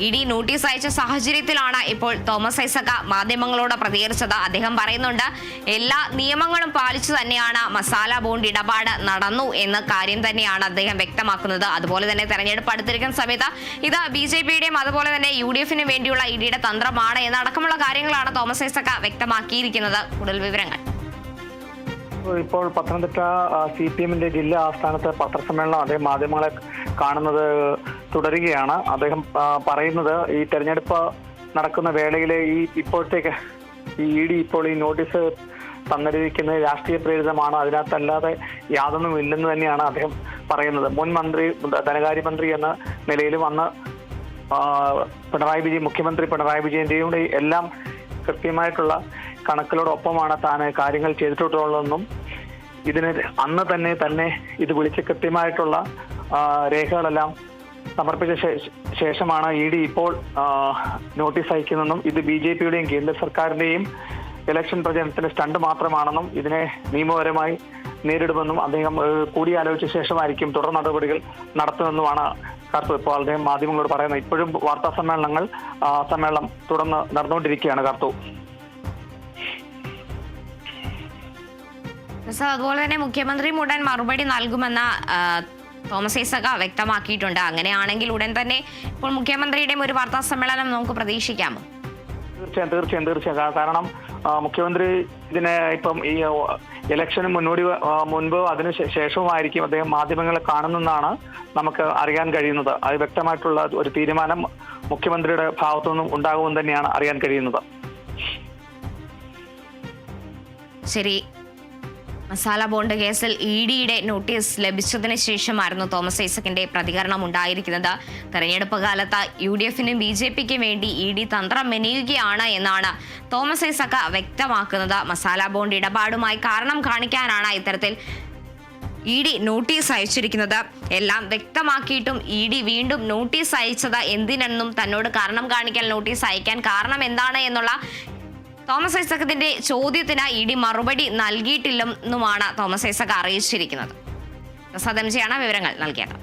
ED notice അയച്ച സാഹചര്യത്തിലാണ് ഇപ്പോൾ തോമസ് ഐസക് മാധ്യമങ്ങളോട് പ്രതികരിച്ചത്. അദ്ദേഹം പറയുന്നുണ്ട്, എല്ലാ നിയമങ്ങളും പാലിച്ചു തന്നെയാണ് മസാല ബോണ്ട് ഇടപാട് നടന്നു എന്ന കാര്യം തന്നെയാണ് അദ്ദേഹം വ്യക്തമാക്കുന്നത്. അതുപോലെ തന്നെ തെരഞ്ഞെടുപ്പ് അടുത്തിരിക്കുന്ന സമയത്ത് ഇത് BJP-യുടെയും അതുപോലെ തന്നെ UDF-നും വേണ്ടിയുള്ള ഇഡിയുടെ തന്ത്രമാണ് എന്നടക്കമുള്ള കാര്യങ്ങളാണ് തോമസ് ഐസക് വ്യക്തമാക്കിയിരിക്കുന്നത്. കൂടുതൽ വിവരങ്ങൾ ഇപ്പോൾ പത്തനംതിട്ട CPM-ന്റെ ജില്ലാ ആസ്ഥാനത്ത് പത്രസമ്മേളനം അദ്ദേഹം മാധ്യമങ്ങളെ കാണുന്നത് തുടരുകയാണ്. അദ്ദേഹം പറയുന്നത്, ഈ തെരഞ്ഞെടുപ്പ് നടക്കുന്ന വേളയിലെ ഇപ്പോഴത്തേക്ക് ഈ ഇഡി ഇപ്പോൾ ഈ നോട്ടീസ് തന്നിരിക്കുന്നത് രാഷ്ട്രീയ പ്രേരിതമാണ്, അതിനകത്തല്ലാതെ യാതൊന്നും ഇല്ലെന്ന് തന്നെയാണ് അദ്ദേഹം പറയുന്നത്. മുൻ മന്ത്രി, ധനകാര്യമന്ത്രി എന്ന നിലയിലും അന്ന് മുഖ്യമന്ത്രി പിണറായി വിജയന്റെയും എല്ലാം കൃത്യമായിട്ടുള്ള കണക്കുകളോടൊപ്പമാണ് താൻ കാര്യങ്ങൾ ചെയ്തിട്ടുള്ളതെന്നും ഇതിന് അന്ന് തന്നെ ഇത് വിളിച്ച് കൃത്യമായിട്ടുള്ള രേഖകളെല്ലാം സമർപ്പിച്ച ശേഷമാണ് ഇഡി ഇപ്പോൾ നോട്ടീസ് അയക്കുന്നതെന്നും ഇത് BJP-യുടെയും കേന്ദ്ര സർക്കാരിന്റെയും ഇലക്ഷൻ പ്രചരണത്തിന്റെ സ്റ്റണ്ട് മാത്രമാണെന്നും ഇതിനെ നിയമപരമായി നേരിടുമെന്നും അദ്ദേഹം കൂടിയാലോചിച്ച ശേഷമായിരിക്കും തുടർ നടപടികൾ നടത്തുമെന്നുമാണ് കാർത്തു ഇപ്പോൾ അദ്ദേഹം മാധ്യമങ്ങളോട് പറയുന്നത്. ഇപ്പോഴും വാർത്താ സമ്മേളനം തുടർന്ന് നടന്നുകൊണ്ടിരിക്കുകയാണ് കാർത്തു. അതുപോലെ തന്നെ മുഖ്യമന്ത്രി ഉടൻ മറുപടി നൽകുമെന്ന തോമസ് ഐസക് വ്യക്തമാക്കിയിട്ടുണ്ട്. അങ്ങനെയാണെങ്കിൽ ഉടൻ തന്നെ ഇപ്പോൾ മുഖ്യമന്ത്രിയുടെയും ഒരു വാർത്താ സമ്മേളനം നമുക്ക് പ്രതീക്ഷിക്കാമോ? തീർച്ചയായും. കാരണം മുഖ്യമന്ത്രി ഇതിനെ ഇപ്പം ഈ ഇലക്ഷന് മുൻപ് അതിന് ശേഷവുമായിരിക്കും അദ്ദേഹം മാധ്യമങ്ങളെ കാണുന്നെന്നാണ് നമുക്ക് അറിയാൻ കഴിയുന്നത്. അത് വ്യക്തമായിട്ടുള്ള ഒരു തീരുമാനം മുഖ്യമന്ത്രിയുടെ ഭാഗത്തു നിന്നും ഉണ്ടാകുമെന്ന് തന്നെയാണ് അറിയാൻ കഴിയുന്നത്. ശരി, മസാല ബോണ്ട് കേസിൽ ഇഡിയുടെ നോട്ടീസ് ലഭിച്ചതിന് ശേഷമായിരുന്നു തോമസ് ഐസക്കിന്റെ പ്രതികരണം ഉണ്ടായിരിക്കുന്നത്. തെരഞ്ഞെടുപ്പ് കാലത്ത് UDF-നും BJP-ക്കും വേണ്ടി ഇഡി തന്ത്രം മെനയുകയാണ് എന്നാണ് തോമസ് ഐസക് വ്യക്തമാക്കുന്നത്. മസാല ബോണ്ട് ഇടപാടുമായി കാരണം കാണിക്കാനാണ് ഇത്തരത്തിൽ ഇഡി നോട്ടീസ് അയച്ചിരിക്കുന്നത്. എല്ലാം വ്യക്തമാക്കിയിട്ടും ഇഡി വീണ്ടും നോട്ടീസ് അയച്ചത് എന്തിനെന്നും തന്നോട് കാരണം കാണിക്കാൻ നോട്ടീസ് അയക്കാൻ കാരണം എന്താണ് എന്നുള്ള തോമസ് ഐസക്കിന്റെ ചോദ്യത്തിന് ഇഡി മറുപടി നൽകിയിട്ടില്ലെന്നുമാണ് തോമസ് ഐസക് അറിയിച്ചിരിക്കുന്നത്. പ്രസാദ് MJ ആണ് വിവരങ്ങൾ നൽകിയത്.